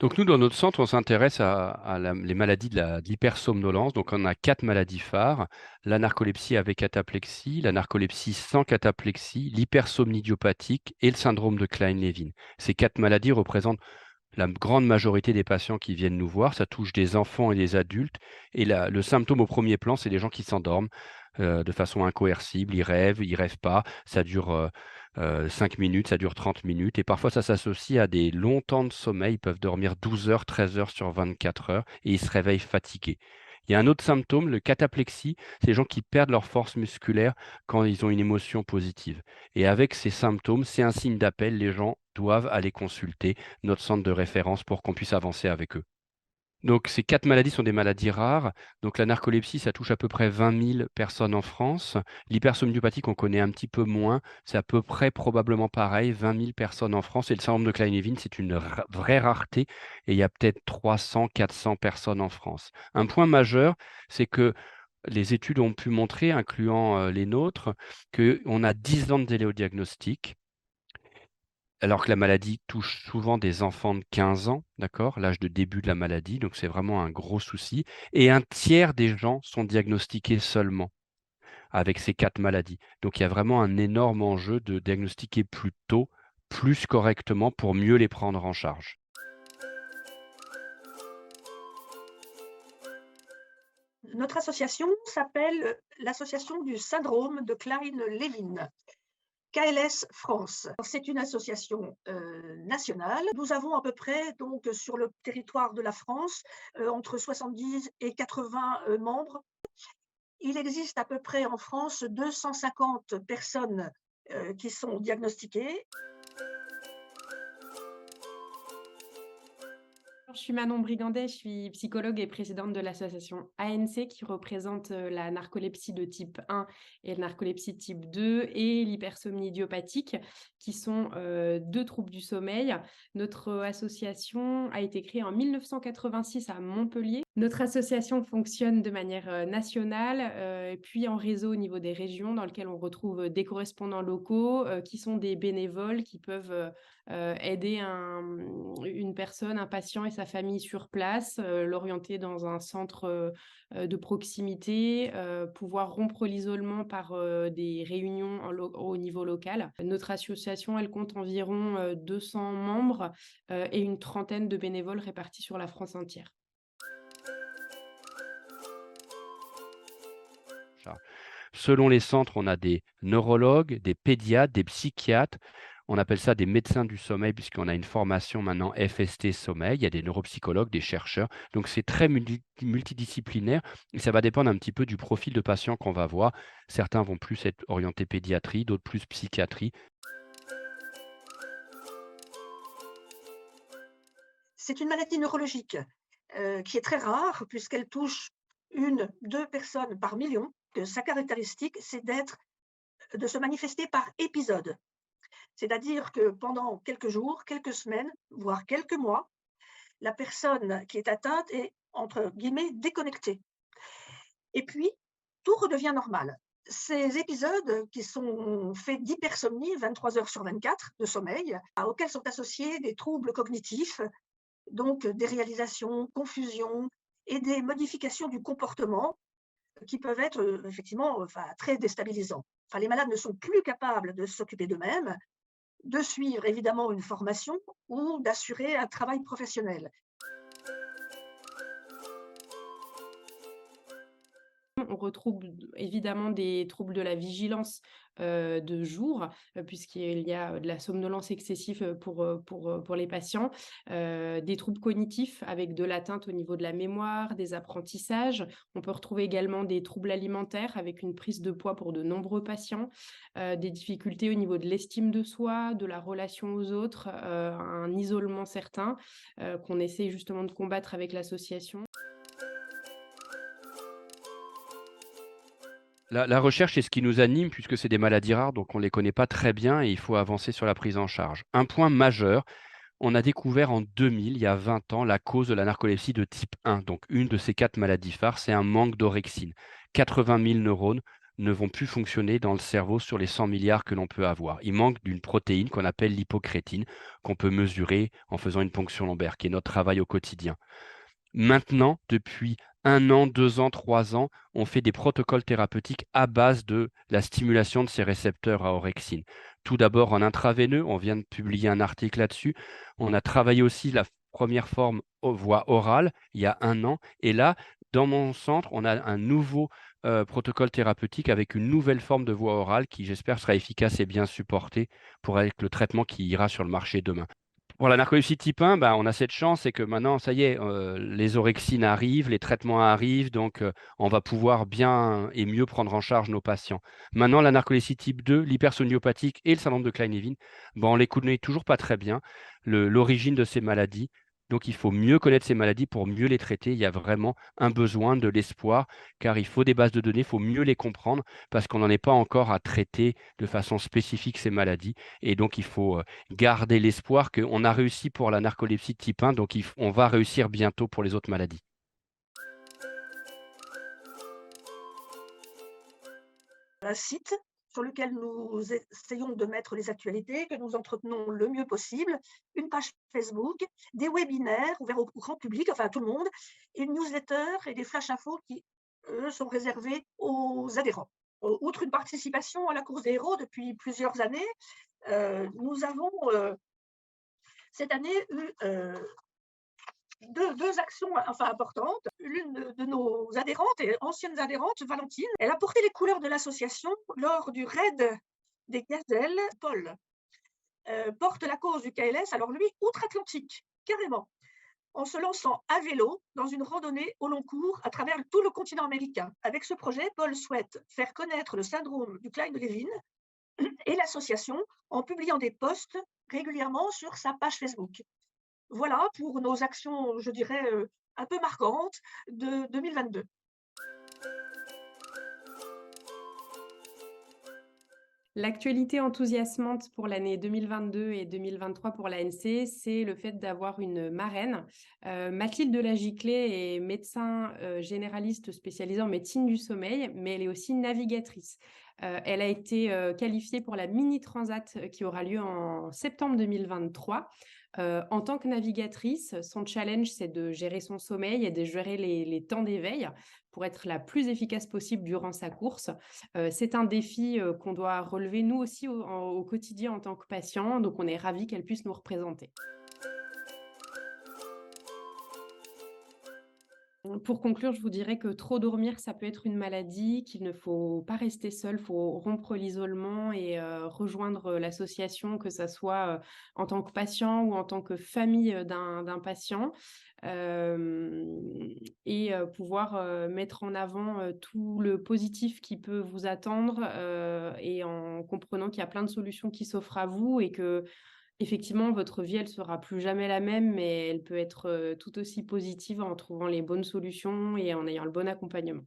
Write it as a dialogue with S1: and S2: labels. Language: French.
S1: Donc nous, dans notre centre, on s'intéresse les maladies de l'hypersomnolence. Donc on a 4 maladies phares: la narcolepsie avec cataplexie, la narcolepsie sans cataplexie, l'hypersomnie idiopathique et le syndrome de Klein-Levin. Ces 4 maladies représentent la grande majorité des patients qui viennent nous voir. Ça touche des enfants et des adultes. Et le symptôme au premier plan, c'est des gens qui s'endorment de façon incoercible. Ils rêvent pas. Ça dure 5 minutes, ça dure 30 minutes. Et parfois, ça s'associe à des longs temps de sommeil. Ils peuvent dormir 12 heures, 13 heures sur 24 heures et ils se réveillent fatigués. Il y a un autre symptôme, le cataplexie, c'est les gens qui perdent leur force musculaire quand ils ont une émotion positive. Et avec ces symptômes, c'est un signe d'appel, les gens doivent aller consulter notre centre de référence pour qu'on puisse avancer avec eux. Donc ces 4 maladies sont des maladies rares. Donc la narcolepsie, ça touche à peu près 20 000 personnes en France. L'hypersomniopathie, qu'on connaît un petit peu moins, c'est à peu près probablement pareil, 20 000 personnes en France. Et le syndrome de Klein-Levin, c'est une vraie rareté. Et il y a peut-être 300, 400 personnes en France. Un point majeur, c'est que les études ont pu montrer, incluant les nôtres, qu'on a 10 ans de délai au diagnostic, alors que la maladie touche souvent des enfants de 15 ans, d'accord, l'âge de début de la maladie, donc c'est vraiment un gros souci. Et un tiers des gens sont diagnostiqués seulement avec ces 4 maladies. Donc il y a vraiment un énorme enjeu de diagnostiquer plus tôt, plus correctement pour mieux les prendre en charge.
S2: Notre association s'appelle l'Association du syndrome de Klein-Levin, KLS France. C'est une association nationale. Nous avons à peu près, donc, sur le territoire de la France, entre 70 et 80 membres. Il existe à peu près en France 250 personnes qui sont diagnostiquées.
S3: Je suis Manon Brigandet, je suis psychologue et présidente de l'association ANC qui représente la narcolepsie de type 1 et la narcolepsie type 2 et l'hypersomnie idiopathique qui sont deux troubles du sommeil. Notre association a été créée en 1986 à Montpellier. Notre association fonctionne de manière nationale et puis en réseau au niveau des régions dans lequel on retrouve des correspondants locaux qui sont des bénévoles qui peuvent aider une personne, un patient et sa famille sur place, l'orienter dans un centre de proximité, pouvoir rompre l'isolement par des réunions au niveau local. Notre association, elle compte environ 200 membres et une trentaine de bénévoles répartis sur la France entière.
S1: Selon les centres, on a des neurologues, des pédiatres, des psychiatres. On appelle ça des médecins du sommeil puisqu'on a une formation maintenant FST sommeil. Il y a des neuropsychologues, des chercheurs. Donc c'est très multidisciplinaire et ça va dépendre un petit peu du profil de patient qu'on va voir. Certains vont plus être orientés pédiatrie, d'autres plus psychiatrie.
S2: C'est une maladie neurologique qui est très rare puisqu'elle touche 1, 2 personnes par million. Sa caractéristique, c'est de se manifester par épisode. C'est-à-dire que pendant quelques jours, quelques semaines, voire quelques mois, la personne qui est atteinte est, entre guillemets, déconnectée. Et puis, tout redevient normal. Ces épisodes qui sont faits d'hypersomnie, 23 heures sur 24 de sommeil, auxquels sont associés des troubles cognitifs, donc des réalisations, confusions et des modifications du comportement qui peuvent être effectivement très déstabilisants. Enfin, les malades ne sont plus capables de s'occuper d'eux-mêmes, de suivre évidemment une formation ou d'assurer un travail professionnel.
S3: On retrouve évidemment des troubles de la vigilance de jour, puisqu'il y a de la somnolence excessive pour les patients, des troubles cognitifs avec de l'atteinte au niveau de la mémoire, des apprentissages. On peut retrouver également des troubles alimentaires avec une prise de poids pour de nombreux patients, des difficultés au niveau de l'estime de soi, de la relation aux autres, un isolement certain qu'on essaie justement de combattre avec l'association.
S1: La recherche, c'est ce qui nous anime puisque c'est des maladies rares, donc on ne les connaît pas très bien et il faut avancer sur la prise en charge. Un point majeur, on a découvert en 2000, il y a 20 ans, la cause de la narcolepsie de type 1. Donc, une de ces 4 maladies phares, c'est un manque d'orexine. 80 000 neurones ne vont plus fonctionner dans le cerveau sur les 100 milliards que l'on peut avoir. Il manque d'une protéine qu'on appelle l'hypocrétine, qu'on peut mesurer en faisant une ponction lombaire, qui est notre travail au quotidien. Maintenant, depuis 1 an, 2 ans, 3 ans, on fait des protocoles thérapeutiques à base de la stimulation de ces récepteurs à orexine. Tout d'abord en intraveineux, on vient de publier un article là-dessus. On a travaillé aussi la première forme voie orale il y a 1 an. Et là, dans mon centre, on a un nouveau protocole thérapeutique avec une nouvelle forme de voie orale qui, j'espère, sera efficace et bien supportée pour avec le traitement qui ira sur le marché demain. Pour la narcolepsie type 1, bah, on a cette chance, c'est que maintenant, ça y est, les orexines arrivent, les traitements arrivent, donc on va pouvoir bien et mieux prendre en charge nos patients. Maintenant, la narcolepsie type 2, l'hypersoniopathique et le syndrome de Klein-Levin, bon, on les connaît toujours pas très bien, l'origine de ces maladies. Donc, il faut mieux connaître ces maladies pour mieux les traiter. Il y a vraiment un besoin, de l'espoir, car il faut des bases de données, il faut mieux les comprendre, parce qu'on n'en est pas encore à traiter de façon spécifique ces maladies. Et donc, il faut garder l'espoir qu'on a réussi pour la narcolepsie type 1, donc on va réussir bientôt pour les autres maladies.
S2: Un site sur lequel nous essayons de mettre les actualités, que nous entretenons le mieux possible, une page Facebook, des webinaires ouverts au grand public, enfin à tout le monde, et une newsletter et des flash infos qui, eux, sont réservés aux adhérents. Outre une participation à la course des héros depuis plusieurs années, nous avons cette année eu deux actions enfin importantes. L'une de nos adhérentes et anciennes adhérentes, Valentine, elle a porté les couleurs de l'association lors du raid des gazelles. Paul porte la cause du KLS, alors lui, outre-Atlantique, carrément, en se lançant à vélo dans une randonnée au long cours à travers tout le continent américain. Avec ce projet, Paul souhaite faire connaître le syndrome du Klein-Levin et l'association en publiant des posts régulièrement sur sa page Facebook. Voilà pour nos actions, je dirais, un peu marquantes de 2022.
S3: L'actualité enthousiasmante pour l'année 2022 et 2023 pour l'ANC, c'est le fait d'avoir une marraine. Mathilde Delagiclée est médecin généraliste spécialisée en médecine du sommeil, mais elle est aussi navigatrice. Elle a été qualifiée pour la Mini Transat qui aura lieu en septembre 2023. En tant que navigatrice, son challenge, c'est de gérer son sommeil et de gérer les temps d'éveil pour être la plus efficace possible durant sa course. C'est un défi qu'on doit relever nous aussi au quotidien en tant que patient, donc on est ravis qu'elle puisse nous représenter. Pour conclure, je vous dirais que trop dormir, ça peut être une maladie, qu'il ne faut pas rester seul, il faut rompre l'isolement et rejoindre l'association, que ça soit en tant que patient ou en tant que famille d'un patient, et pouvoir mettre en avant tout le positif qui peut vous attendre, et en comprenant qu'il y a plein de solutions qui s'offrent à vous et que effectivement, votre vie, elle sera plus jamais la même, mais elle peut être tout aussi positive en trouvant les bonnes solutions et en ayant le bon accompagnement.